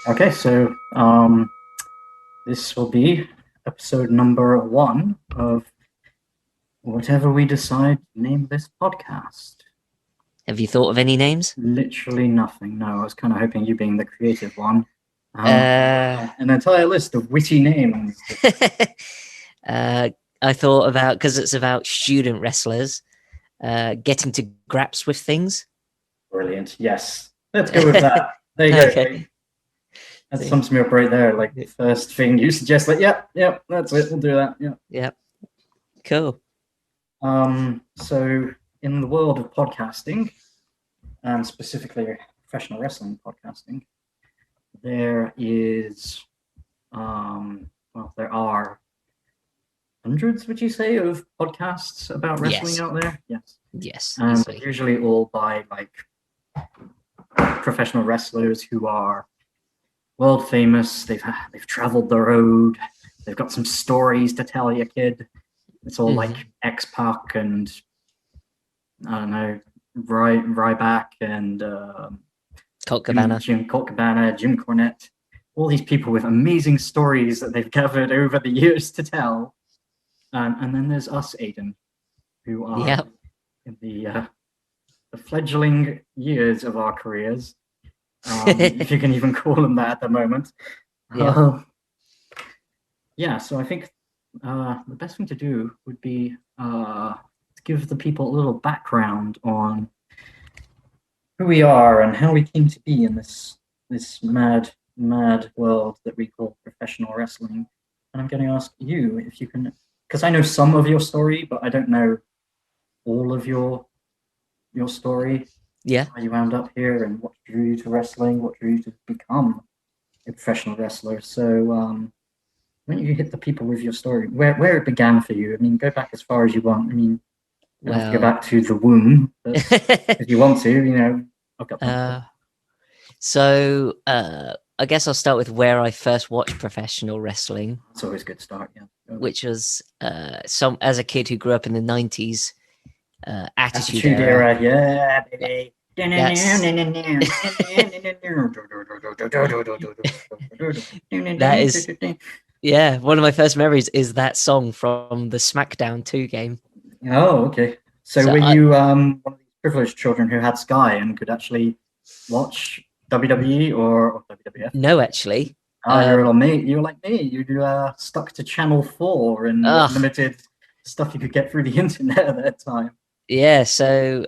Okay, so this will be episode number 1 of whatever we decide to name this podcast. Have you thought of any names? Literally nothing. No, I was kind of hoping you being the creative one. Uh, An entire list of witty names. I thought about, because it's about student wrestlers getting to graps with things. Brilliant. Yes. Let's go with that. There you go. Okay. That sums me up right there. Like the first thing you suggest, like, yep, that's it. We'll do that. Yeah. Yep. Cool. So in the world of podcasting, and specifically professional wrestling podcasting, there is, there are hundreds, would you say, of podcasts about wrestling out there? Yes. Yes. And Easily. usually all by like professional wrestlers who are world famous. They've traveled the road. They've got some stories to tell you, kid. It's all like X-Pac and I don't know, Ryback and Colt Cabana. Jim Cornette. All these people with amazing stories that they've gathered over the years to tell. And then there's us, Aiden, who are in the fledgling years of our careers, if you can even call them that at the moment. So I think the best thing to do would be to give the people a little background on who we are and how we came to be in this mad world that we call professional wrestling. And I'm going to ask you if you can, because I know some of your story, but I don't know all of your story. Yeah. How you wound up here and what drew you to wrestling, what drew you to become a professional wrestler. So why don't you hit the people with your story, where it began for you? I mean, go back as far as you want. I mean, you have to go back to the womb, but if you want to, you know, I've got So I guess I'll start with where I first watched professional wrestling. It's always a good start, yeah. Which was as a kid who grew up in the 90s, Attitude Era. Yeah, baby. That is, yeah, one of my first memories is that song from the SmackDown 2 game. Oh, okay. So were you one of these privileged children who had Sky and could actually watch WWE or WWF? No, actually. You're like me. You stuck to Channel 4 and limited stuff you could get through the internet at that time. Yeah, so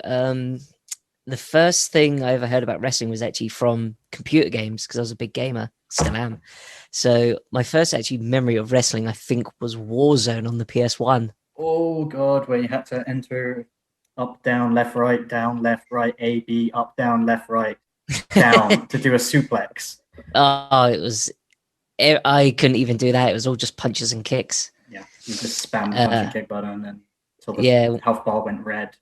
the first thing I ever heard about wrestling was actually from computer games because I was a big gamer, still am. So my first actually memory of wrestling, I think, was Warzone on the PS1. Oh God, where you had to enter up, down, left, right, A, B, up, down, left, right, down to do a suplex. Oh, I couldn't even do that. It was all just punches and kicks. Yeah, you just spam the punch and kick button and until the health bar went red.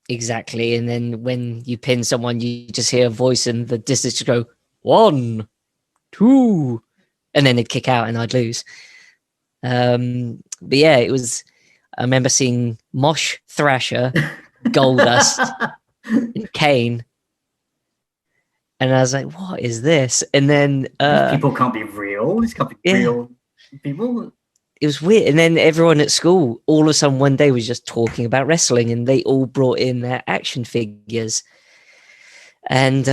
Exactly. And then when you pin someone, you just hear a voice in the distance to go 1, 2, and then they'd kick out and I'd lose. But yeah, it was. I remember seeing Mosh, Thrasher, Goldust, and Kane, and I was like, "What is this?" And then these people can't be real. These can't be real people. It was weird. And then everyone at school, all of a sudden one day, was just talking about wrestling, and they all brought in their action figures. And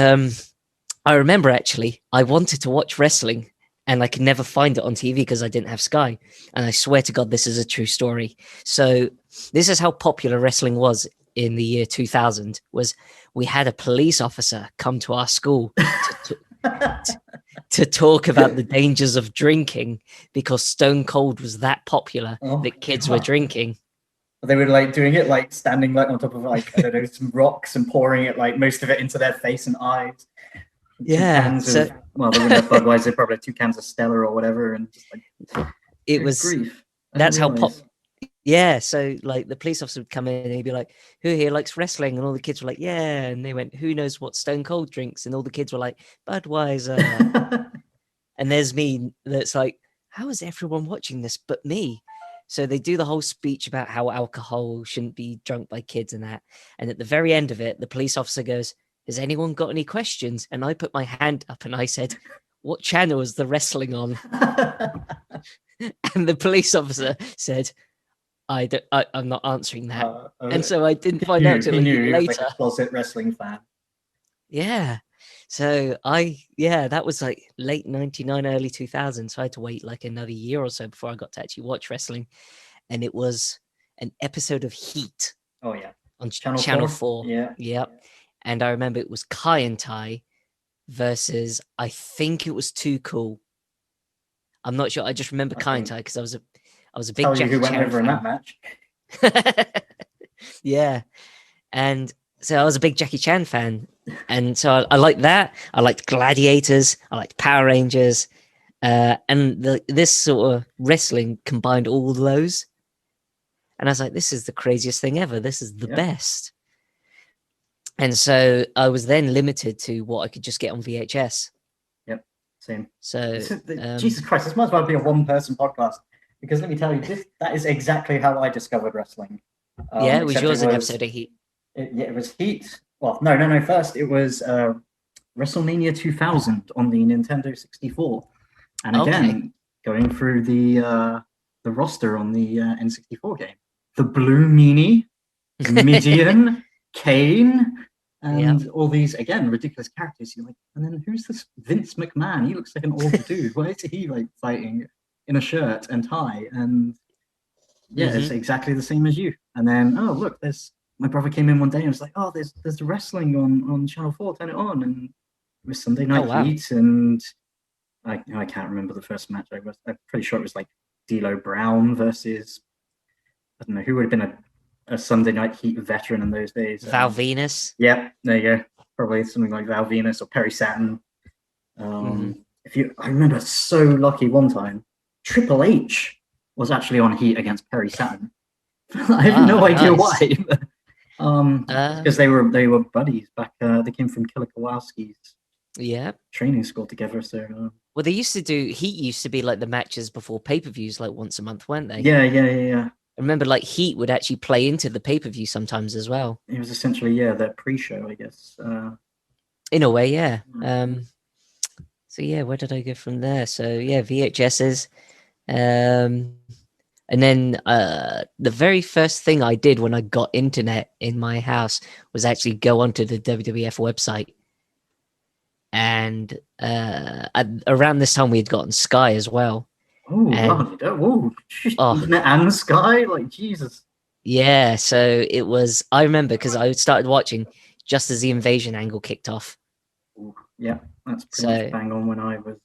I remember actually, I wanted to watch wrestling, and I could never find it on TV because I didn't have Sky. And I swear to God, this is a true story. So this is how popular wrestling was in the year 2000, was we had a police officer come to our school to talk about the dangers of drinking because Stone Cold was that popular that kids were drinking. They were like doing it, like standing like on top of like, I don't know, some rocks and pouring it, like most of it into their face and eyes. Yeah. They wouldn't have Budweiser, they probably had 2 cans of Stella or whatever. And just like, it was, grief. That's how yeah, so like the police officer would come in and he'd be like, "Who here likes wrestling?" And all the kids were like, "Yeah." And they went, "Who knows what Stone Cold drinks?" And all the kids were like, "Budweiser." And there's me that's like, how is everyone watching this but me? So they do the whole speech about how alcohol shouldn't be drunk by kids and that. And at the very end of it, the police officer goes, "Has anyone got any questions?" And I put my hand up and I said, what channel is the wrestling on? And the police officer said, I'm not answering that. And so I didn't find out till he a knew year he was like later. a closet wrestling fan. Yeah. So that was like late 99, early 2000. So I had to wait like another year or so before I got to actually watch wrestling. And it was an episode of Heat. Oh yeah. On Channel Channel 4? 4. Yeah. Yep. And I remember it was Kai and Tai versus, I think it was Too Cool. I'm not sure. I just remember Kai and Tai because I was a big Tell you Jackie who went Chan over in that fan. match. Yeah. And so I was a big Jackie Chan fan. And so I liked that. I liked Gladiators. I liked Power Rangers. And this sort of wrestling combined all those. And I was like, this is the craziest thing ever. This is the best. And so I was then limited to what I could just get on VHS. Yep, same. So Jesus Christ, this might as well be a one-person podcast, because let me tell you, that is exactly how I discovered wrestling. It was yours an episode of Heat. It was Heat. Well, no. First, it was WrestleMania 2000 on the Nintendo 64, and again going through the roster on the N64 game, the Blue Meanie, Midian, Kane, and all these again ridiculous characters. You're like, and then who's this Vince McMahon? He looks like an old dude. Why is he like fighting in a shirt and tie? And it's exactly the same as you. And then look, my brother came in one day and was like, there's wrestling on Channel 4, turn it on. And it was Sunday Night Heat, and I can't remember the first match. I'm pretty sure it was like D'Lo Brown versus, I don't know who would have been a Sunday Night Heat veteran in those days. Val Venus. Yeah, there you go. Probably something like Val Venus or Perry Saturn. I remember so lucky one time, Triple H was actually on Heat against Perry Saturn. I have no idea why. Because they were buddies back. They came from Killer Kowalski's training school together. So well, they used to do Heat. Used to be like the matches before pay-per-views, like once a month, weren't they? Yeah. I remember like Heat would actually play into the pay-per-view sometimes as well. It was essentially their pre-show, I guess. In a way, yeah. So yeah, where did I go from there? So yeah, VHSs. And then the very first thing I did when I got internet in my house was actually go onto the WWF website. And around this time we had gotten Sky as well. Internet and Sky, like Jesus. Yeah, so it was. I remember because I started watching just as the invasion angle kicked off. Yeah, that's pretty much bang on when I was.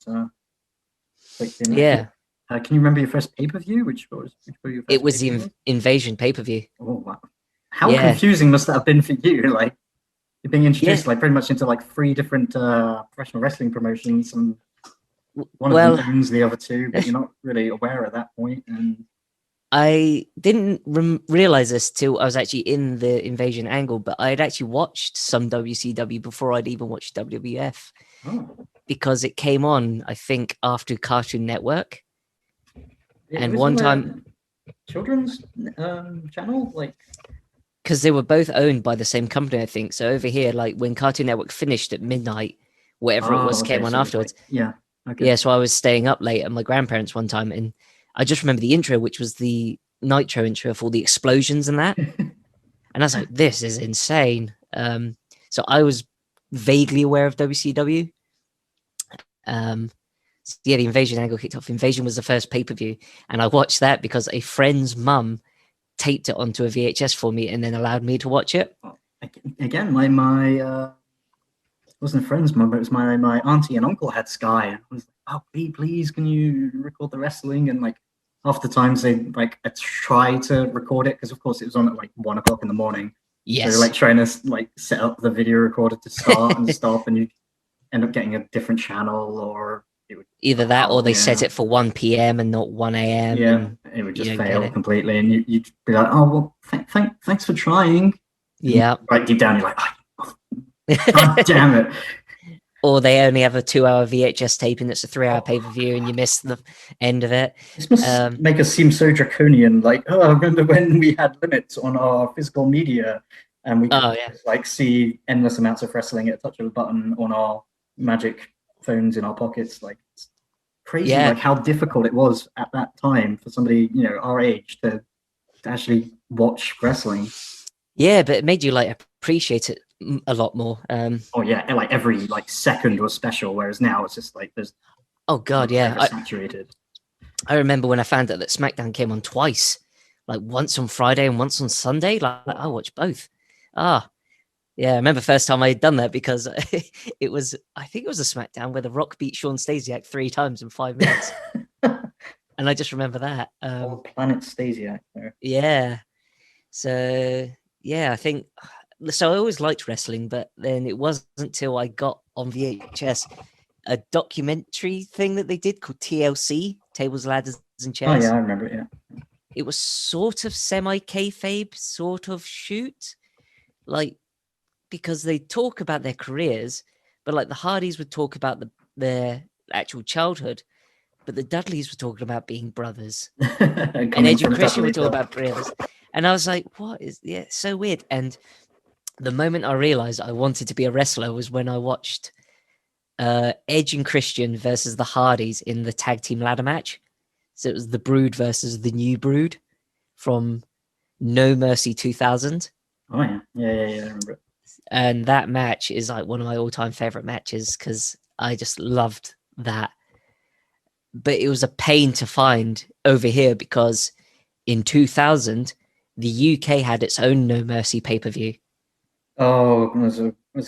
Yeah. Can you remember your first pay-per-view? Which was your first? It was the invasion pay-per-view. Oh wow! How confusing must that have been for you? Like you're being introduced like pretty much into like 3 different professional wrestling promotions, and one of them owns the other 2, but you're not really aware at that point. And I didn't realize this till I was actually in the invasion angle, but I had actually watched some WCW before I'd even watched WWF because it came on, I think, after Cartoon Network. And one time, children's channel, like because they were both owned by the same company, I think. So over here, like when Cartoon Network finished at midnight, whatever it was came on afterwards. So I was staying up late at my grandparents' one time, and I just remember the intro, which was the Nitro intro for all the explosions and that. And I was like, this is insane. So I was vaguely aware of WCW. The invasion angle kicked off. Invasion was the first pay-per-view, and I watched that because a friend's mum taped it onto a VHS for me and then allowed me to watch it. Again, my wasn't a friend's mum, but it was my auntie and uncle had Sky, and I was like, oh, please, can you record the wrestling? And like half the times they like try to record it because of course it was on at like 1 o'clock in the morning. Yes. So like trying to like set up the video recorder to start and stop, and you end up getting a different channel, or it would either that or they set it for 1 p.m. and not 1 a.m. Yeah, it would just fail completely, and you'd be like, oh well, thanks for trying. Yeah. Right deep down, you're like, oh, God damn it. Or they only have a 2-hour VHS taping that's a 3-hour pay-per-view and you miss the end of it. This must make us seem so draconian. Like, I remember when we had limits on our physical media and we could like see endless amounts of wrestling at a touch of a button on our magic phones in our pockets. Like, it's crazy, Yeah. like how difficult it was at that time for somebody, our age to actually watch wrestling. Yeah, but it made you like appreciate it a lot more. Oh yeah, and like every like second was special, whereas now it's just like there's Oh God, yeah. oversaturated. I remember when I found out that SmackDown came on twice, like once on Friday and once on Sunday. Like I watched both. Ah, yeah. I remember first time I had done that because it was, I think it was a SmackDown where The Rock beat Sean Stasiak 3 times in 5 minutes, and I just remember that. Planet Stasiak there. Yeah. So yeah, I think so. I always liked wrestling, but then it wasn't until I got on VHS a documentary thing that they did called TLC, Tables, Ladders, and Oh Chairs. yeah, I remember it. Yeah. It was sort of semi kayfabe, sort of shoot, like because they talk about their careers, but like the Hardys would talk about their actual childhood, but the Dudleys were talking about being brothers, and Edge and Christian were talking about brothers, and I was like, what is so weird. And the moment I realized I wanted to be a wrestler was when I watched Edge and Christian versus the Hardys in the tag team ladder match. So it was the Brood versus the New Brood from No Mercy 2000. Oh yeah, yeah, I remember it. And that match is like one of my all-time favorite matches because I just loved that. But it was a pain to find over here because in 2000, the UK had its own No Mercy pay-per-view. Oh, was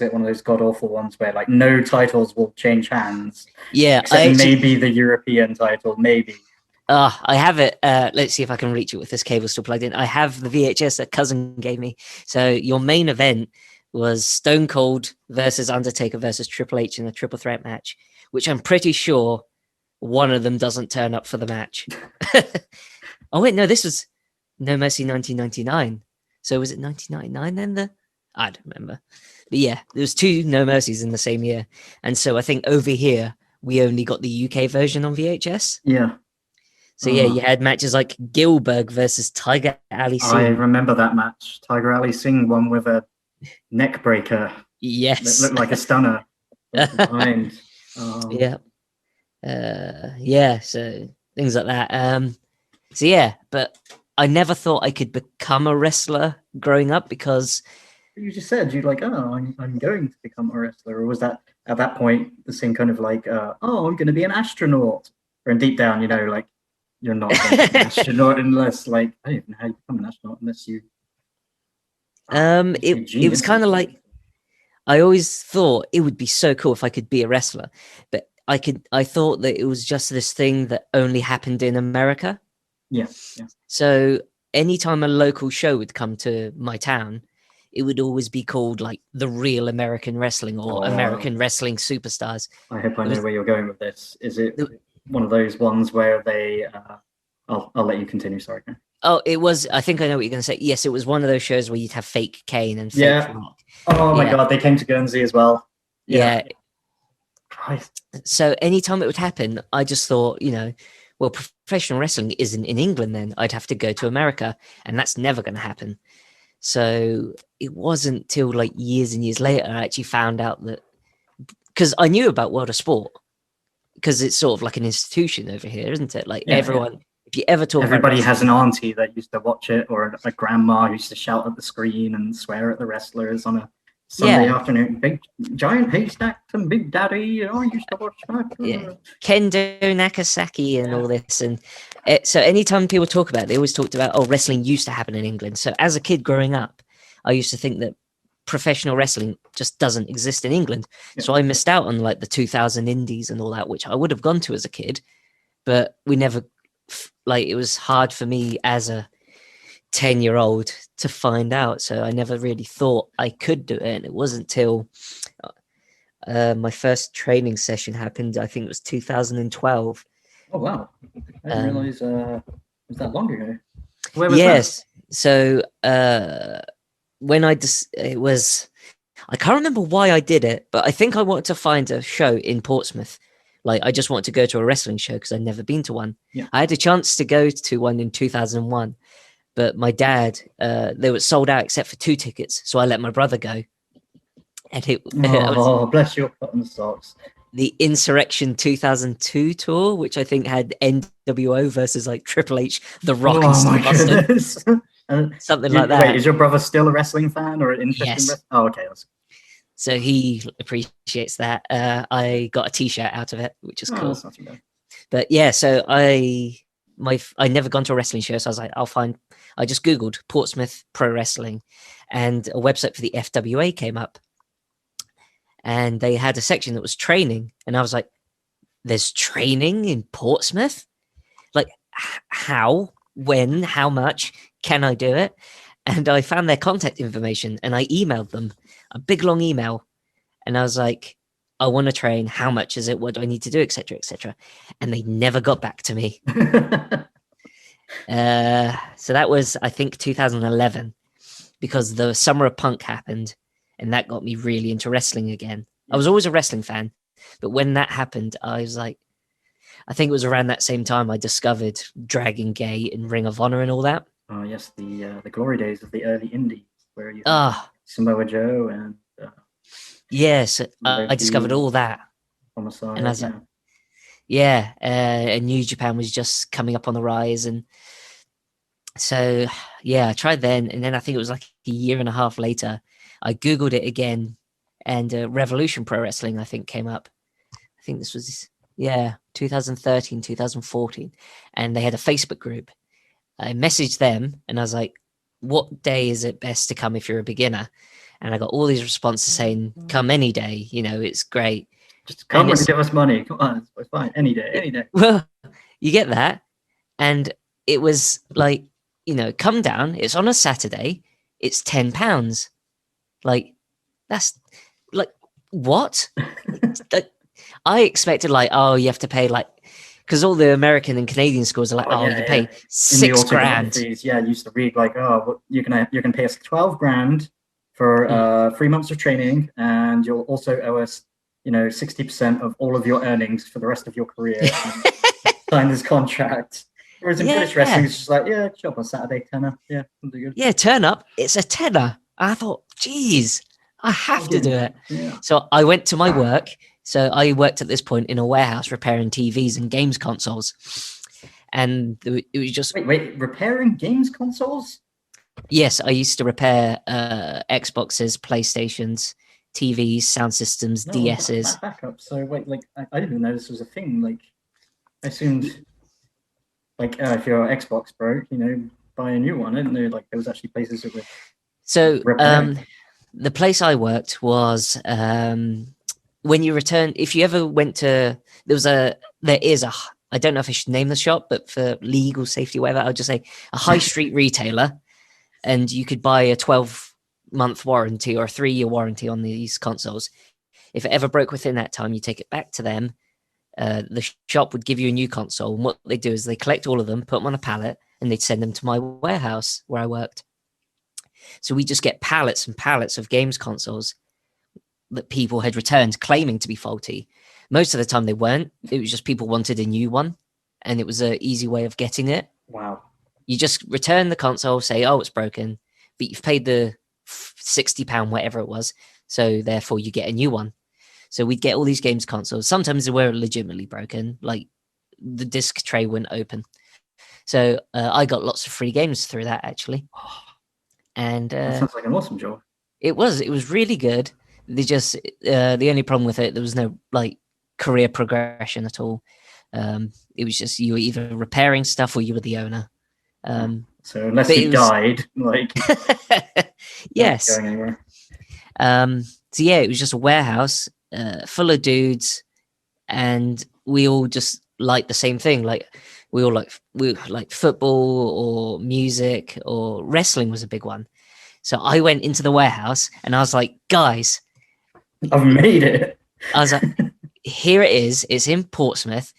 it one of those god awful ones where like no titles will change hands? Yeah, except maybe the European title, maybe. I have it. Let's see if I can reach it with this cable still plugged in. I have the VHS that cousin gave me. So your main event was Stone Cold versus Undertaker versus Triple H in a triple threat match, which I'm pretty sure one of them doesn't turn up for the match. Oh wait, no, this was No Mercy 1999. So was it 1999 then? I don't remember. But yeah, there was 2 No Mercies in the same year, and so I think over here we only got the UK version on VHS. Yeah. So yeah, you had matches like Gilbert versus Tiger Ali Singh. I remember that match. Tiger Ali Singh won with a neck breaker. Yes. It looked like a stunner behind. Yeah. Yeah, so things like that. So yeah, but I never thought I could become a wrestler growing up because you just said you'd like, oh, I'm going to become a wrestler, or was that at that point the same kind of like, oh, I'm going to be an astronaut, or deep down, like you're not going to be an astronaut unless like I don't even know how you become an astronaut unless you. It was kind of like I always thought it would be so cool if I could be a wrestler, but I thought that it was just this thing that only happened in America. Yeah. So anytime a local show would come to my town, it would always be called like the Real American Wrestling or American Wrestling Superstars. I hope I know where you're going with this. Is it one of those ones where they? I'll let you continue. Sorry. Oh, it was. I think I know what you're going to say. Yes, it was one of those shows where you'd have fake Kane and fake Rock. Oh my God, they came to Guernsey as well. Yeah. Christ. So anytime it would happen, I just thought, well, professional wrestling isn't in England then. I'd have to go to America, and that's never going to happen. So it wasn't till like years and years later I actually found out that, because I knew about World of Sport, because it's sort of like an institution over here, isn't it? Like everyone, if you ever talk everybody has an auntie that used to watch it, or a grandma who used to shout at the screen and swear at the wrestlers on a Sunday afternoon. Big giant haystacks and Big Daddy. I used to watch that. Yeah, Kendo Nakasaki and all this. And so anytime people talk about it, they always talked about, wrestling used to happen in England. So as a kid growing up, I used to think that professional wrestling just doesn't exist in England. Yeah. So I missed out on like the 2000 indies and all that, which I would have gone to as a kid, but we never, it was hard for me as a 10-year-old to find out. So I never really thought I could do it. And it wasn't till my first training session happened, I think it was 2012. Oh, wow. I didn't realize it was that long ago. Where was that? So when it was, I can't remember why I did it, but I think I wanted to find a show in Portsmouth. Like I just wanted to go to a wrestling show because I'd never been to one. Yeah. I had a chance to go to one in 2001, but my dad, they were sold out except for 2 tickets. So I let my brother go. And bless your cotton socks. the Insurrection 2002 tour, which I think had NWO versus like Triple H, The Rock, and Oh my Steve Austin, goodness. something like that. Wait, is your brother still a wrestling fan or interested in Yes. wrestling? Oh, okay. So he appreciates that. I got a T-shirt out of it, which is cool. That's not too bad. But yeah, so I never gone to a wrestling show, so I was like, I just Googled Portsmouth Pro Wrestling, and a website for the FWA came up, and they had a section that was training, and I was like, there's training in Portsmouth? Like, how, when, how much can I do it? And I found their contact information, and I emailed them a big long email, and I was like, I want to train. How much is it? What do I need to do? Etc. Etc. And they never got back to me. So that was, I think, 2011, because the Summer of Punk happened, and that got me really into wrestling again. I was always a wrestling fan, but when that happened, I was like, I think it was around that same time I discovered Dragon Gate and Ring of Honor and all that. Oh yes, the glory days of the early indies, where you had Samoa Joe and yes, I discovered all that. Homicide, and I was like, and New Japan was just coming up on the rise, and so I tried then, and then I think it was like a year and a half later, I googled it again, and Revolution Pro Wrestling I think came up. I think this was 2013, 2014, and they had a Facebook group. I messaged them, and I was like, "What day is it best to come if you're a beginner?" And I got all these responses saying, "Come any day, it's great. Just come and give us money. Come on, it's fine. Any day, any day." Well, you get that, and it was like, come down. It's on a Saturday. It's £10. Like, that's like what? I expected like, oh, you have to pay like, because all the American and Canadian schools are like, you pay $6 grand. Fees, I used to read like, you're gonna pay us $12 for 3 months of training, and you'll also owe us 60% of all of your earnings for the rest of your career. Sign this contract. Whereas in British wrestling, it's just like, show up on Saturday, tenner. Yeah, something good. Yeah, turn up. It's a tenner. I thought, geez, I have to do it. Yeah. So I went to my work. So I worked at this point in a warehouse repairing TVs and games consoles. And it was just... Wait, repairing games consoles? Yes, I used to repair Xboxes, PlayStations, TVs, sound systems, DSs. Back up. So wait, like, I didn't even know this was a thing. Like, I assumed, like, if your Xbox broke, buy a new one. I didn't know, like, there was actually places that were... So the place I worked was... when you return, if you ever went to, I don't know if I should name the shop, but for legal safety, whatever, I'll just say a high street retailer, and you could buy a 12-month warranty or a 3-year warranty on these consoles. If it ever broke within that time, you take it back to them. The shop would give you a new console, and what they do is they collect all of them, put them on a pallet, and they'd send them to my warehouse where I worked. So we just get pallets and pallets of games consoles that people had returned claiming to be faulty. Most of the time they weren't. It was just people wanted a new one, and it was an easy way of getting it. Wow. You just return the console, say, oh, it's broken, but you've paid the £60, whatever it was, so therefore you get a new one. So we'd get all these games consoles. Sometimes they were legitimately broken, like the disc tray wouldn't open. So I got lots of free games through that, actually. And that sounds like an awesome job. It was really good. They just the only problem with it, there was no like career progression at all. It was just you were either repairing stuff or you were the owner. So unless you died, like yes. Not going anywhere. So yeah, it was just a warehouse full of dudes, and we all just liked the same thing. Like we like football or music, or wrestling was a big one. So I went into the warehouse and I was like, guys, I've made it. I was like, here it is. It's in Portsmouth.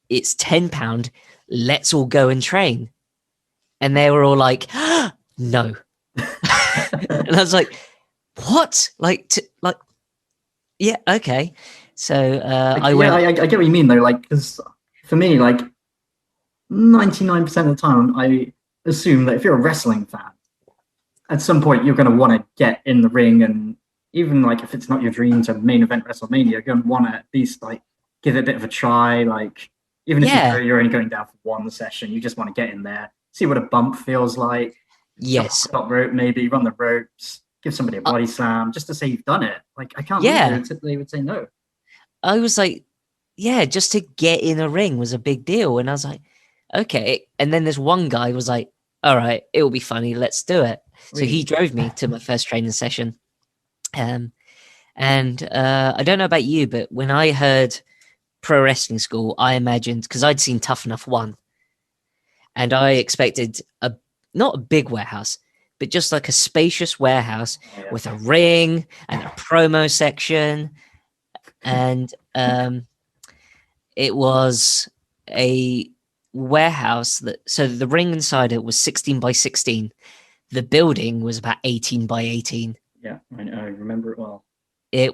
It's £10. Let's all go and train. And they were all like, no. And I was like, what? Yeah, okay. So I went. I get what you mean though. Like, because for me, like 99% of the time, I assume that if you're a wrestling fan, at some point you're going to want to get in the ring and even like if it's not your dream to main event WrestleMania, you're going to want to at least like give it a bit of a try. Like even if you know Yeah. you're only going down for one session, you just want to get in there, see what a bump feels like, jump off Yes. the top rope, maybe run the ropes, give somebody a Uh, body slam, just to say you've done it. Like I can't believe yeah. they would say no. I was like, yeah, just to get in a ring was a big deal. And I was like, okay. And then this one guy was like, all right, it will be funny. Let's do it. So he Really? drove me to my first training session. Um, and I don't know about you, but when I heard pro wrestling school, I imagined, because I'd seen Tough Enough 1, and I expected not a big warehouse, but just like a spacious warehouse Oh, yeah. with a ring and a promo section. And it was a warehouse so the ring inside it was 16 by 16. The building was about 18 by 18. Yeah, I remember it well. The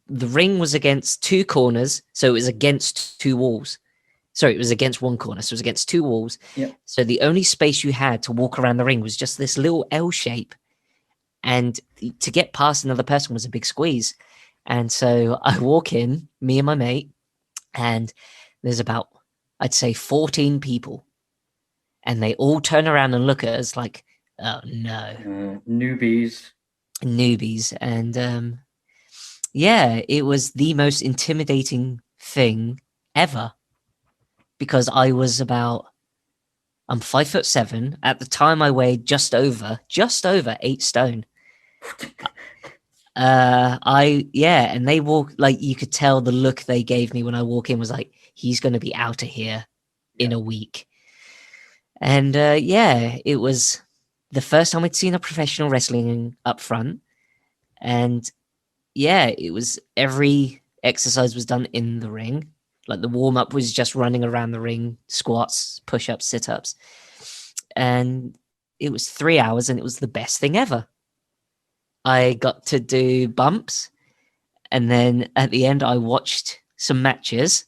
ring was against two corners, so it was against two walls. Sorry, it was against one corner, so it was against two walls. Yeah. So the only space you had to walk around the ring was just this little L shape, and to get past another person was a big squeeze. And so I walk in, me and my mate, and there's about, I'd say, 14 people, and they all turn around and look at us like, oh no, Newbies. newbies. And yeah, it was the most intimidating thing ever, because I'm 5'7". At the time I weighed just over 8 stone. And they walk, like, you could tell the look they gave me when I walk in was like, he's going to be out of here in Yeah. a week. And yeah, it was the first time I'd seen a professional wrestling up front. And yeah, it was, every exercise was done in the ring. Like the warm up was just running around the ring, squats, push ups, sit ups. And it was 3 hours, and it was the best thing ever. I got to do bumps, and then at the end, I watched some matches.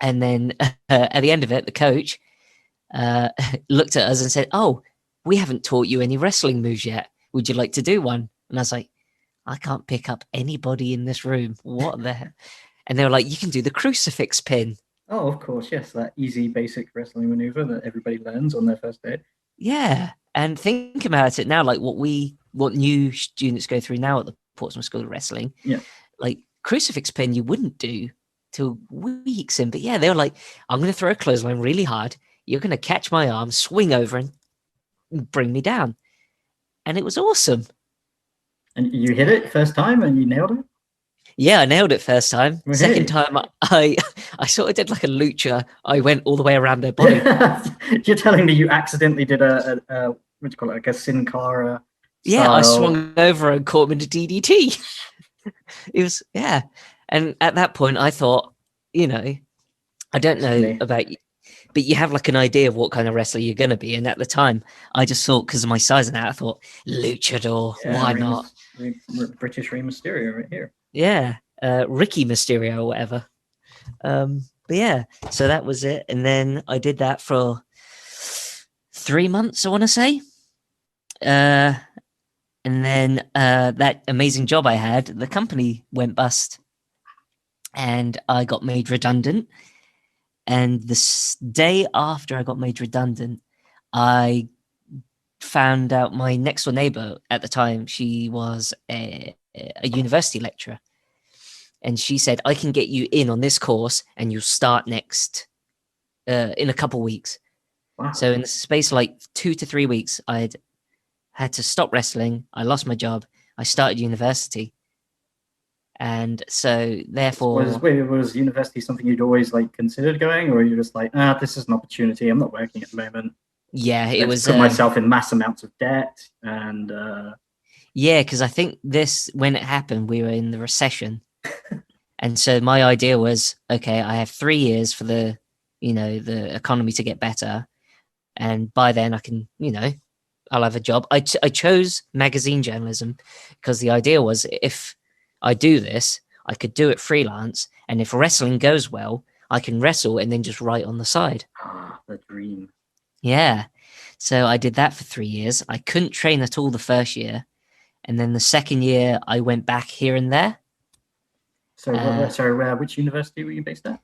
And then at the end of it, the coach looked at us and said, "Oh, we haven't taught you any wrestling moves yet. Would you like to do one?" And I was like, "I can't pick up anybody in this room. What the hell?" And they were like, "You can do the crucifix pin." Oh, of course, yes, that easy basic wrestling maneuver that everybody learns on their first day. Yeah. And think about it now, like what new students go through now at the Portsmouth School of Wrestling. Yeah. Like crucifix pin you wouldn't do till weeks in. But yeah, they were like, I'm gonna throw a clothesline really hard, you're gonna catch my arm, swing over and bring me down. And it was awesome. And you hit it first time and you nailed it? Yeah, I nailed it first time. Hey. Second time I sort of did like a lucha. I went all the way around their body. You're telling me you accidentally did a what do you call it, like a Sin Cara Yeah, style. I swung over and caught him into DDT. It was, yeah. And at that point, I thought, I don't know about you, but you have like an idea of what kind of wrestler you're going to be. And at the time, I just thought, because of my size and that, I thought, luchador, why not? British Rey Mysterio right here. Yeah, Ricky Mysterio or whatever. But yeah, so that was it. And then I did that for 3 months, I want to say. And then that amazing job I had, the company went bust, and I got made redundant. And the day after I got made redundant, I found out my next door neighbor at the time, she was a university lecturer. And she said, I can get you in on this course and you'll start next in a couple weeks. Wow. So in the space of like 2 to 3 weeks, I had to stop wrestling. I lost my job. I started university. And so therefore... Was university something you'd always like considered going, or you're just like, this is an opportunity, I'm not working at the moment? Yeah, it was... put myself in mass amounts of debt and... Yeah, because I think when it happened, we were in the recession. And so my idea was, okay, I have 3 years for the economy to get better. And by then I can, I'll have a job. I chose magazine journalism because the idea was, if I do this, I could do it freelance. And if wrestling goes well, I can wrestle and then just write on the side. The dream. Yeah. So I did that for 3 years. I couldn't train at all the first year. And then the second year, I went back here and there. So, which university were you based at?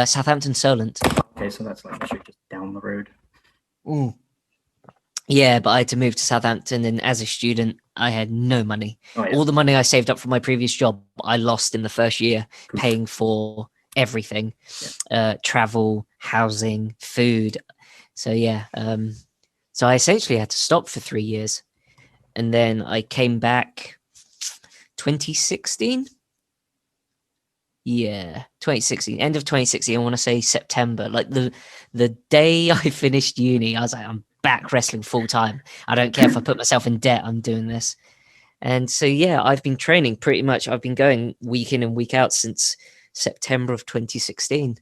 Southampton Solent. Okay, so that's like literally just down the road. Yeah, but I had to move to Southampton, and as a student, I had no money. Oh, yeah. All the money I saved up from my previous job, I lost in the first year, Good. paying for everything, travel, housing, food. So yeah, so I essentially had to stop for 3 years, and then I came back 2016. Yeah, 2016, end of 2016. I want to say September, like the day I finished uni. I was like, I'm back wrestling full time. I don't care if I put myself in debt. I'm doing this. And so yeah, I've been training pretty much. I've been going week in and week out since September of 2016,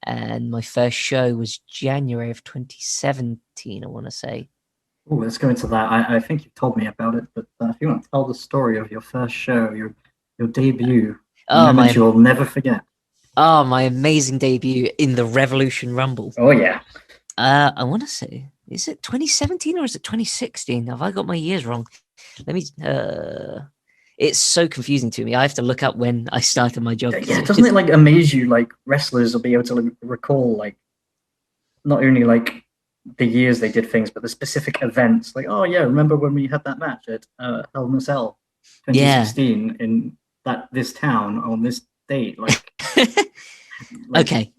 and my first show was January of 2017. I want to say. Oh, let's go into that. I think you've told me about it, but if you want to tell the story of your first show, your debut, moment you'll never forget. Oh, my amazing debut in the Revolution Rumble. Oh yeah. I want to say, is it 2017 or is it 2016? Have I got my years wrong? Let me. It's so confusing to me. I have to look up when I started my job. Yeah, doesn't it like amaze you? Like wrestlers will be able to recall like not only like the years they did things, but the specific events. Like, oh yeah, remember when we had that match at Hell in a Cell, 2016 in this town on this date? Like, okay.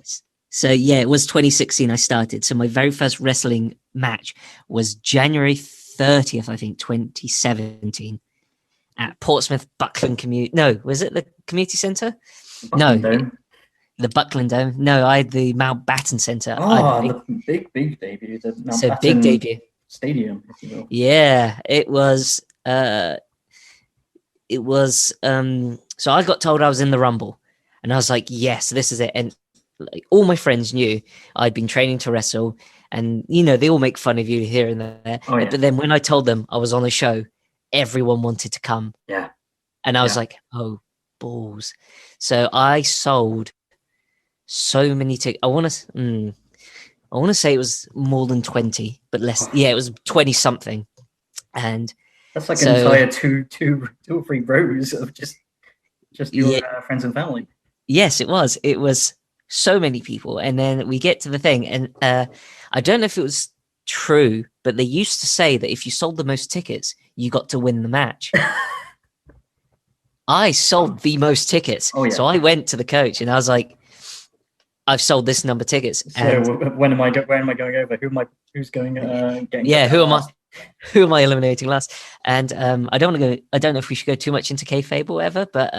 So yeah, it was 2016 I started. So my very first wrestling match was January 30th, I think, 2017 at Portsmouth Buckland Community. No, was it the community centre? No, the Buckland Dome. No, I had the Mountbatten Centre. Oh, the big debut. The Mountbatten big debut. Stadium, if you will. Yeah, it was. So I got told I was in the Rumble, and I was like, yes, this is it. And like all my friends knew I'd been training to wrestle, and they all make fun of you here and there. Oh, yeah. But then when I told them I was on a show, everyone wanted to come. Yeah. And I was like, oh, balls. So I sold so many tickets. I want to say it was more than 20, but less. Yeah, it was 20 something. And that's like an entire two or three rows of just your friends and family. Yes, it was. It was so many people. And then we get to the thing, and I don't know if it was true, but they used to say that if you sold the most tickets, you got to win the match. I sold the most tickets. Oh, yeah. So I went to the coach and I was like, I've sold this number of tickets. So when am I going over? Who's going getting? Yeah, who am I eliminating last? And I don't want to go. I don't know if we should go too much into kayfabe or whatever, but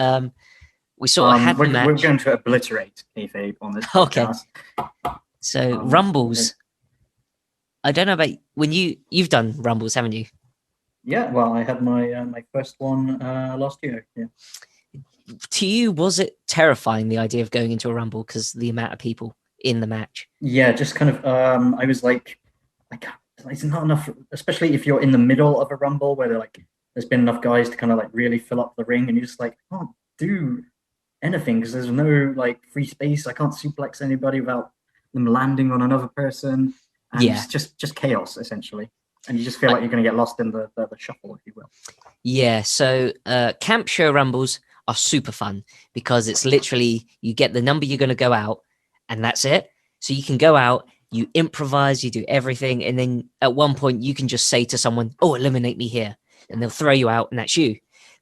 we sort of had the match. We're going to obliterate kayfabe on this podcast. Okay. So Rumbles. I don't know about when you've done Rumbles, haven't you? Yeah, well, I had my first one last year. Yeah. To you, was it terrifying, the idea of going into a Rumble because the amount of people in the match? Yeah, just kind of. I was like, it's not enough, especially if you're in the middle of a Rumble where there's been enough guys to kind of like really fill up the ring, and you're just like, I can't do anything because there's no like free space. I can't suplex anybody without them landing on another person. And it's just chaos essentially. And you just feel like you're going to get lost in the shuffle, if you will. Yeah, so camp show Rumbles are super fun because it's literally you get the number you're going to go out and that's it. So you can go out, you improvise, you do everything. And then at one point you can just say to someone, oh, eliminate me here. And they'll throw you out and that's you.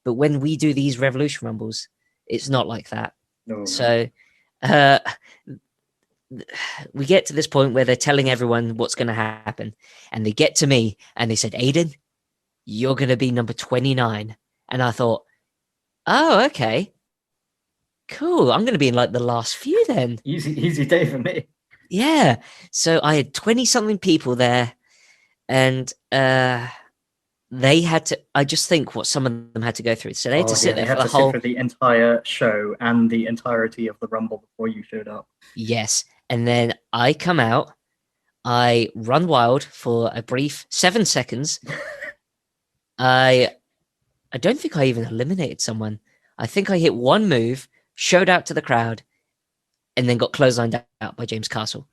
But when we do these Revolution Rumbles, it's not like that. No. So we get to this point where they're telling everyone what's going to happen. And they get to me and they said, Aiden, you're going to be number 29. And I thought, oh, okay, cool. I'm going to be in like the last few then. Easy day for me. Yeah. So I had 20 something people there and they had to, I just think what some of them had to go through. So they had to sit there for the entire show and the entirety of the Rumble before you showed up. Yes. And then I come out, I run wild for a brief 7 seconds. I don't think I even eliminated someone. I think I hit one move, showed out to the crowd, and then got clotheslined out by James Castle.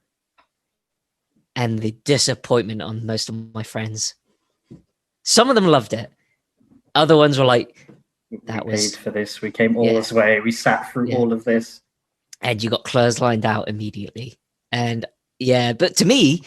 And the disappointment on most of my friends. Some of them loved it. other ones were like, We that paid was, for this. We came all yeah, this way. We sat through yeah. all of this. And you got clotheslined out immediately. And yeah, but to me,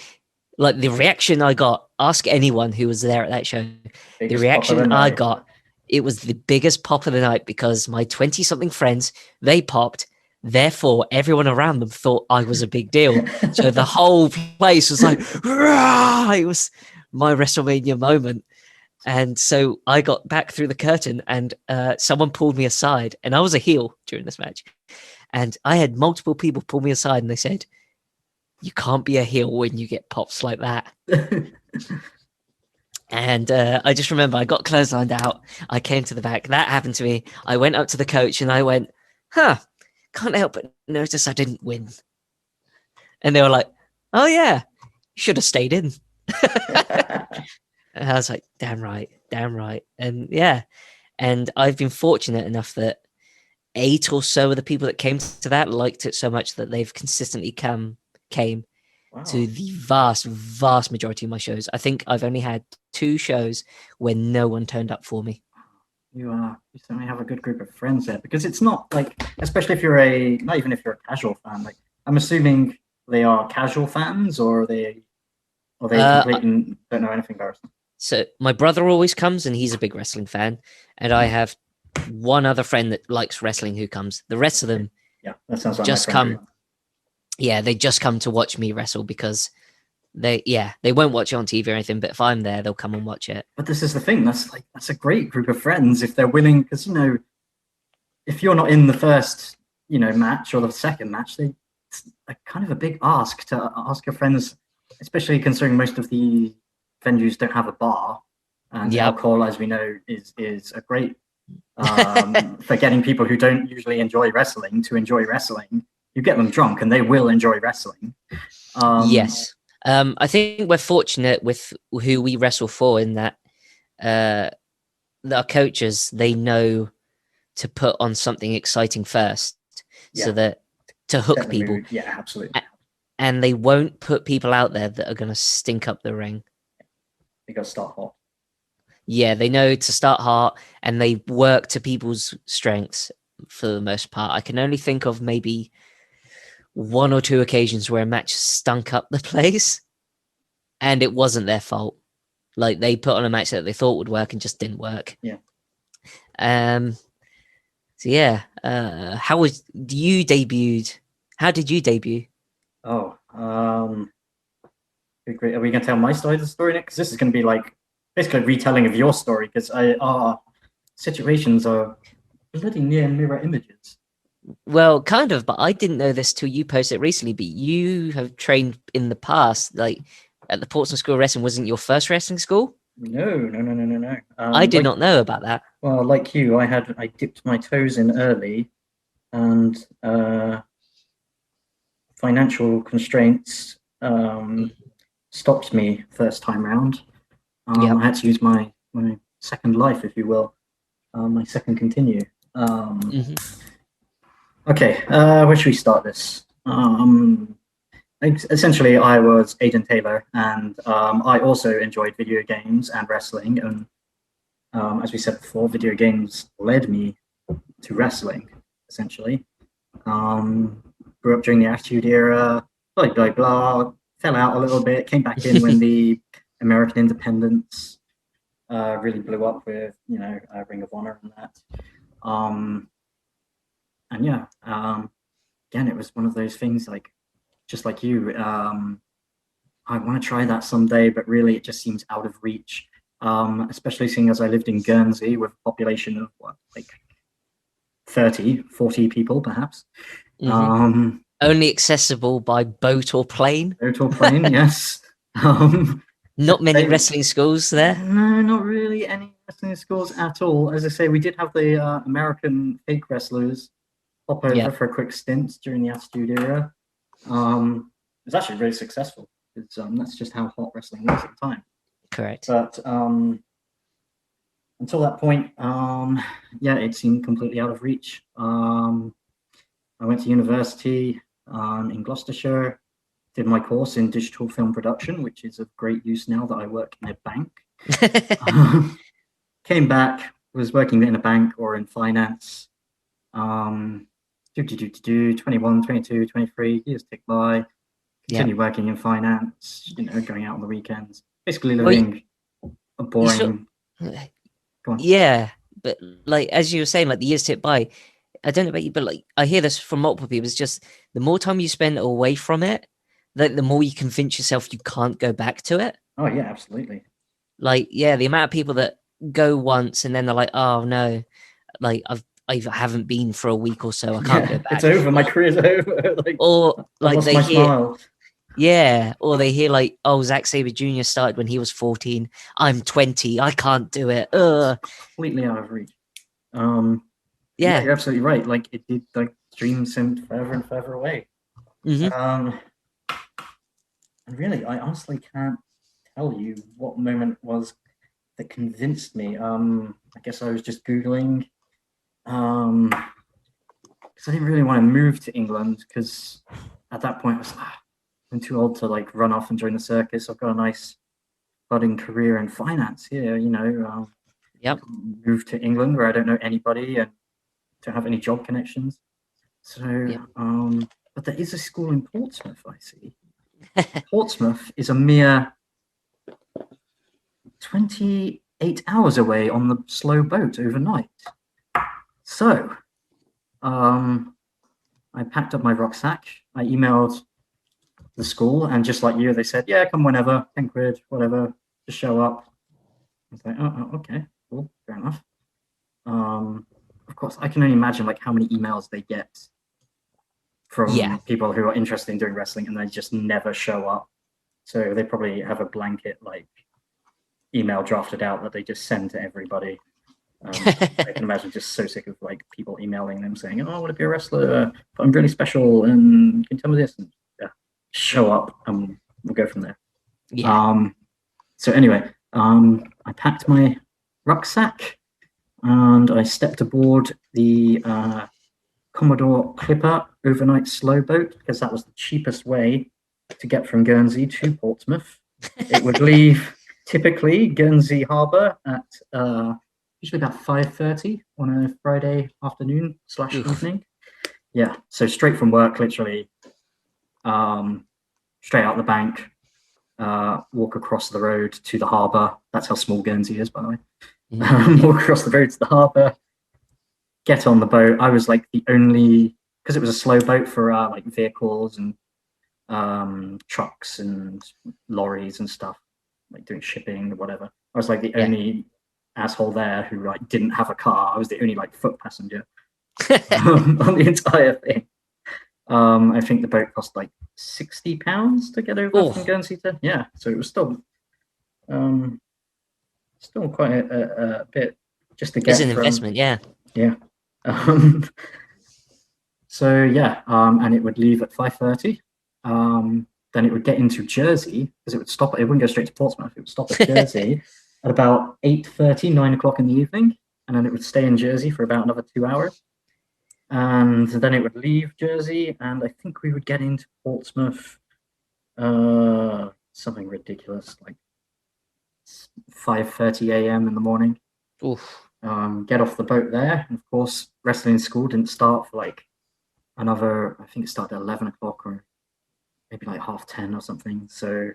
like the reaction I got, ask anyone who was there at that show, the Biggest pop of the reaction I night. got, it was the biggest pop of the night because my 20 something friends, they popped. Therefore, everyone around them thought I was a big deal. So the whole place was like, "Rah!" It was my WrestleMania moment. And so I got back through the curtain and someone pulled me aside, and I was a heel during this match. And I had multiple people pull me aside and they said, you can't be a heel when you get pops like that. And I just remember I got clotheslined out. I came to the back. That happened to me. I went up to the coach and I went, can't help but notice I didn't win. And they were like, oh, yeah, you should have stayed in. And I was like, damn right. And yeah. And I've been fortunate enough that 8 or so of the people that came to that liked it so much that they've consistently came Wow. to the vast majority of my shows. I think I've only had 2 shows where no one turned up for me. You certainly have a good group of friends there, because it's not like, especially if you're not even if you're a casual fan, like I'm assuming they are casual fans, or are they completely don't know anything about wrestling? So my brother always comes and he's a big wrestling fan. And I have one other friend that likes wrestling who comes. The rest of them that sounds like just my friend come. Yeah, they just come to watch me wrestle because they won't watch it on TV or anything, but if I'm there, they'll come and watch it. But this is the thing, that's a great group of friends if they're willing, because if you're not in the first match or the second match, it's kind of a big ask to ask your friends, especially considering most of the venues don't have a bar, and alcohol, as we know, is a great for getting people who don't usually enjoy wrestling to enjoy wrestling. You get them drunk and they will enjoy wrestling. Yes. I think we're fortunate with who we wrestle for in that our coaches, they know to put on something exciting first so that to hook people. Mood. Yeah, absolutely. And they won't put people out there that are going to stink up the ring. They got to start hot. Yeah, they know to start hot, and they work to people's strengths for the most part. I can only think of maybe 1 or 2 occasions where a match stunk up the place and it wasn't their fault. Like they put on a match that they thought would work and just didn't work. Yeah. So yeah, how did you debut? Oh, great. Are we going to tell my side of the story next? Because this is going to be like basically a retelling of your story, because our situations are bloody near mirror images. Well, kind of, but I didn't know this till you posted it recently. But you have trained in the past, like at the Portsmouth School of Wrestling. Wasn't your first wrestling school? No. I did not know about that. Well, like you, I dipped my toes in early, and financial constraints stopped me first time round. I had to use my second life, if you will, my second continue. Okay, where should we start this? Essentially, I was Aiden Taylor, and I also enjoyed video games and wrestling. And as we said before, video games led me to wrestling, essentially. Grew up during the Attitude Era, blah, blah, blah, fell out a little bit, came back in when the American independence really blew up with, Ring of Honor and that. And yeah, again, it was one of those things, like, just like you, I want to try that someday, but really it just seems out of reach, especially seeing as I lived in Guernsey with a population of, 30, 40 people, perhaps. Only accessible by boat or plane? Yes. Not many wrestling schools there? No, not really any wrestling schools at all. As I say, we did have the American fake wrestlers pop over for a quick stint during the Attitude Era. It was actually really successful, because that's just how hot wrestling was at the time. Correct. But until that point, it seemed completely out of reach. I went to university in Gloucestershire, did my course in digital film production, which is of great use now that I work in a bank. Came back, was working in a bank or in finance. 21, 22, 23 years tick by. Continue working in finance. Going out on the weekends. Basically living a boring. Go on. Yeah, but like as you were saying, like the years tip by. I don't know about you, but like I hear this from multiple people. It's just the more time you spend away from it, the more you convince yourself you can't go back to it. Oh yeah, absolutely. Like, yeah, the amount of people that go once and then they're like, oh no, like I haven't been for a week or so. I can't go back. It's over. My career's over. Or like they hear, smile. yeah, or they hear like, oh, Zack Sabre Jr. started when he was 14. I'm 20. I can't do it. Completely out of reach. Yeah, you're absolutely right. Like it did. Like dreams seemed further and further away. Mm-hmm. And really, I honestly can't tell you what moment was that convinced me. I guess I was just Googling. Because I didn't really want to move to England because at that point I was I'm too old to like run off and join the circus. I've got a nice budding career in finance here, Yep. Move to England where I don't know anybody and don't have any job connections. So, but there is a school in Portsmouth, I see. Portsmouth is a mere 28 hours away on the slow boat overnight. So, I packed up my rucksack. I emailed the school, and just like you, they said, "Yeah, come whenever, 10 quid, whatever, just show up." I was like, "Oh, okay, cool, fair enough." Of course, I can only imagine like how many emails they get from people who are interested in doing wrestling, and they just never show up. So they probably have a blanket like email drafted out that they just send to everybody. I can imagine just so sick of like people emailing them saying, "Oh, I want to be a wrestler, but I'm really special, and can you tell me this?" And show up, and we'll go from there. So anyway, I packed my rucksack and I stepped aboard the Commodore Clipper overnight slow boat because that was the cheapest way to get from Guernsey to Portsmouth. It would leave typically Guernsey Harbour at usually about 5:30 on a Friday afternoon / evening. Yeah, so straight from work, literally, straight out the bank, walk across the road to the harbour. That's how small Guernsey is, by the way. Walk across the road to the harbour, get on the boat. I was like the only, because it was a slow boat for like vehicles and trucks and lorries and stuff, like doing shipping or whatever. I was like the only asshole there who like didn't have a car. I was the only like foot passenger on the entire thing. I think the boat cost like £60 to get over from Guernsey to so it was still quite a bit just to get. It's an investment, yeah. So and it would leave at 5:30. Then it would get into Jersey because it would stop. It wouldn't go straight to Portsmouth. It would stop at Jersey at about 8:30, 9 o'clock in the evening, and then it would stay in Jersey for about another 2 hours. And then it would leave Jersey, and I think we would get into Portsmouth something ridiculous like 5:30 a.m. in the morning. Get off the boat there, and of course wrestling school didn't start for like another, I think it started at 11 o'clock or maybe like 10:30 or something. So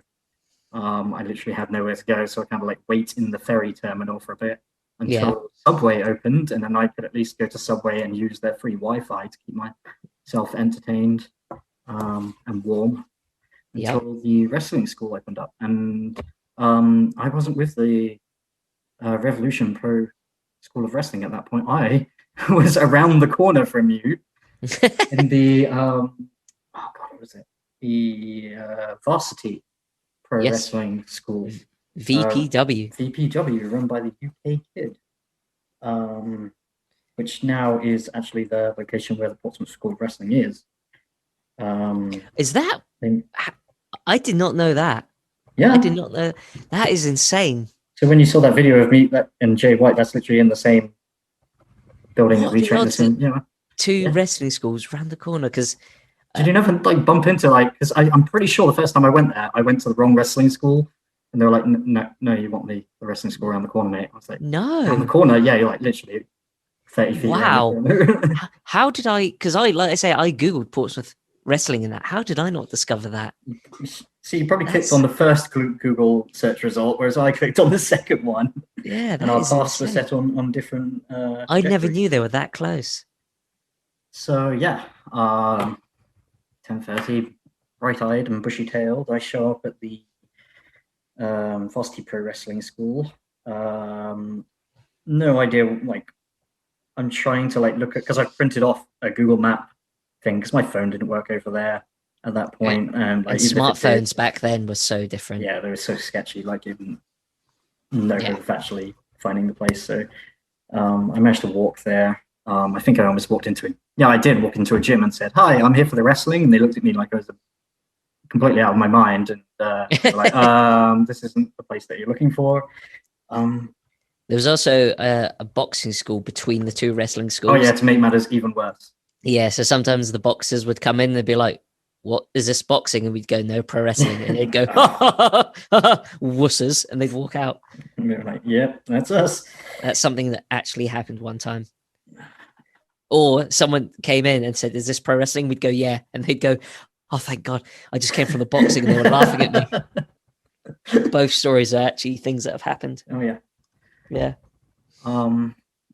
I literally had nowhere to go, so I kind of like wait in the ferry terminal for a bit until Subway opened, and then I could at least go to Subway and use their free Wi-Fi to keep myself entertained and warm until the wrestling school opened up. And I wasn't with the Revolution Pro School of Wrestling at that point. I was around the corner from you in the what was it? The Varsity Pro Wrestling School. VPW, run by the UK Kid, which now is actually the location where the Portsmouth School of Wrestling is. Is that? I did not know that. Yeah, I did not know. That is insane. So when you saw that video of me and Jay White, that's literally in the same building that we trained in. Two wrestling schools round the corner. Because did you never like bump into like? Because I'm pretty sure the first time I went there, I went to the wrong wrestling school. And they were like, no, you want the wrestling school around the corner, mate. I was like, around the No. corner? Yeah, you're like literally 30 feet around the Wow. corner. How did I? Because like I say, I googled Portsmouth wrestling and that. How did I not discover that? See, you probably clicked That's on the first Google search result, whereas I clicked on the second one, yeah, and that our is paths were insane. set on different I never trajectories. knew they were that close. So yeah, 10:30, bright-eyed and bushy-tailed, I show up at the Varsity Pro Wrestling School. No idea, like I'm trying to like look at because I printed off a Google Map thing because my phone didn't work over there at that point, and And like even if it did, smartphones back then were so different. yeah, they were so sketchy. Like you didn't no Yeah. hope of actually finding the place. So I managed to walk there. I think I almost walked into it. Yeah, I did walk into a gym and said, "Hi, I'm here for the wrestling," and they looked at me like I was completely out of my mind, and they were like, "This isn't the place that you're looking for." Um, There was also a boxing school between the two wrestling oh yeah, schools. to make matters even worse. Yeah, so sometimes the boxers would come in, they'd be like, "What is this boxing?" And we'd go, "No, pro wrestling," and they'd go, "Wusses," and they'd walk out. And we were like, "Yep, that's us." That's something that actually happened one time. Or someone came in and said, "Is this pro wrestling?" We'd go, "Yeah," and they'd go, "Oh, thank God, I just came from the boxing," and they were laughing at me. Both stories are actually things that have happened. Oh yeah. Yeah.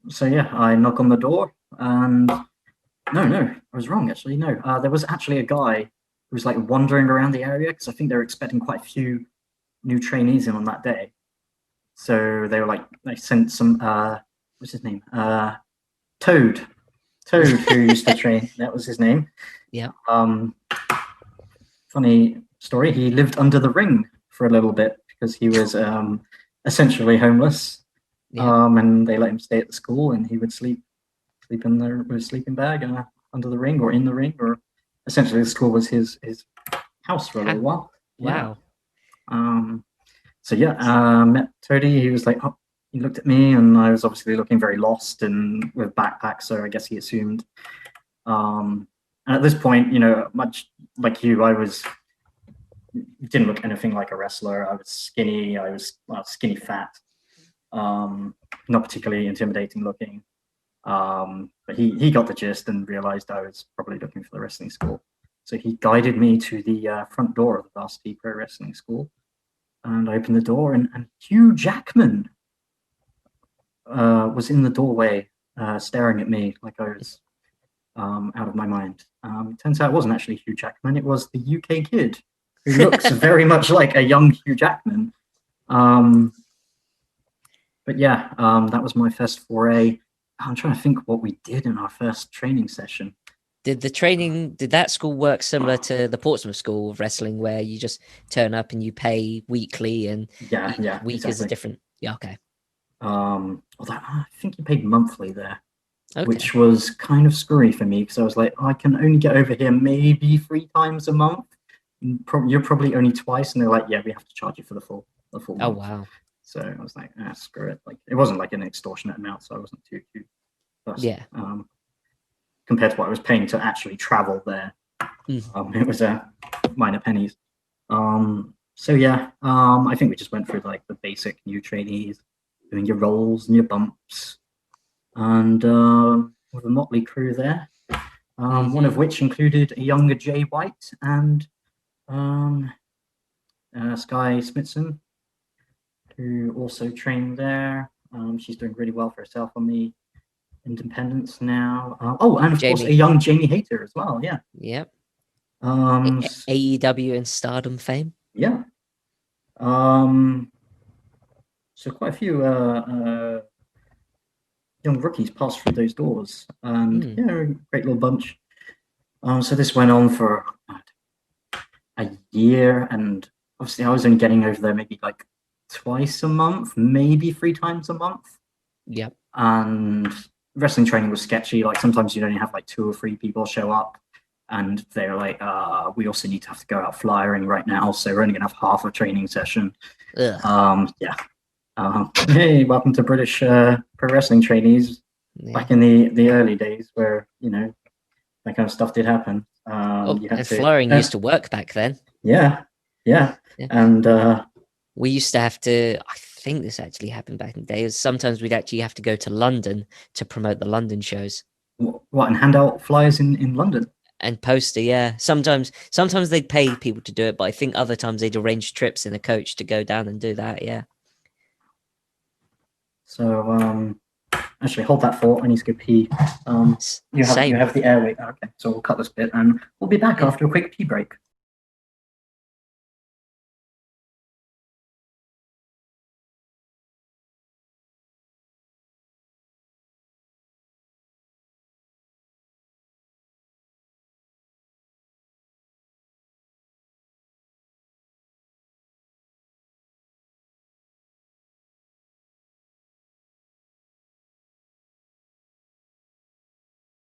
So yeah, I knock on the door, and no, I was wrong actually. No, there was actually a guy who was like wandering around the area because I think they were expecting quite a few new trainees in on that day. So they were like, they sent some, what's his name? Toad, who used to train. That was his name. Yeah. Funny story. He lived under the ring for a little bit because he was essentially homeless. Yeah. And they let him stay at the school, and he would sleep in there with a sleeping bag under the ring or in the ring, or essentially the school was his house for a little while. Wow. Yeah. So yeah, met Toady. He was like, oh, he looked at me, and I was obviously looking very lost and with backpack. So I guess he assumed. And at this point, you know, much like you, I didn't look anything like a wrestler. I was skinny. I was skinny fat. Not particularly intimidating looking. But he got the gist and realized I was probably looking for the wrestling school. So he guided me to the front door of the Varsity Pro Wrestling School. And I opened the door, and Hugh Jackman was in the doorway, staring at me like I was out of my mind. Turns out it wasn't actually Hugh Jackman; it was the UK Kid, who looks very much like a young Hugh Jackman. But yeah, that was my first foray. I'm trying to think what we did in our first training session. Did that school work similar to the Portsmouth School of Wrestling, where you just turn up and you pay weekly, and Yeah, each week is a exactly. different? Yeah, okay. Although I think you paid monthly there, Okay. which was kind of screwy for me because I was like, oh, I can only get over here maybe 3 times a month. You're probably only twice, and they're like, yeah, we have to charge you for the full Oh month. wow. So I was like, screw it. Like it wasn't like an extortionate amount, so I wasn't too fussed. Yeah. Compared to what I was paying to actually travel there, it was minor pennies. So yeah, I think we just went through like the basic new trainees, doing your rolls and your bumps, and with a motley crew there. One of which included a younger Jay White and Sky Smithson, who also trained there. She's doing really well for herself on the independents now. And of course, a young Jamie Hayter as well. Yeah. Yep. Um, AEW and Stardom fame. Yeah. So quite a few young rookies passed through those doors, and yeah, great little bunch. So this went on for a year, and obviously I was only getting over there maybe like twice a month, maybe 3 times a month. Yep. And wrestling training was sketchy. Like sometimes you'd only have like 2 or 3 people show up, and they're like, we also need to have to go out flyering right now, so we're only gonna have half a training session. Yeah. Hey, welcome to British pro wrestling trainees. Back in the early days, where you know that kind of stuff did happen. And flying used to work back then. Yeah. And we used to have to, I think this actually happened back in the day, is sometimes we'd actually have to go to London to promote the London shows. What, and hand out flyers in London? And poster, yeah. Sometimes they'd pay people to do it, but I think other times they'd arrange trips in a coach to go down and do that, yeah. So, actually, hold that thought. I need to go pee. You Same. have the airway. Okay, so we'll cut this bit, and we'll be back Yeah. after a quick pee break.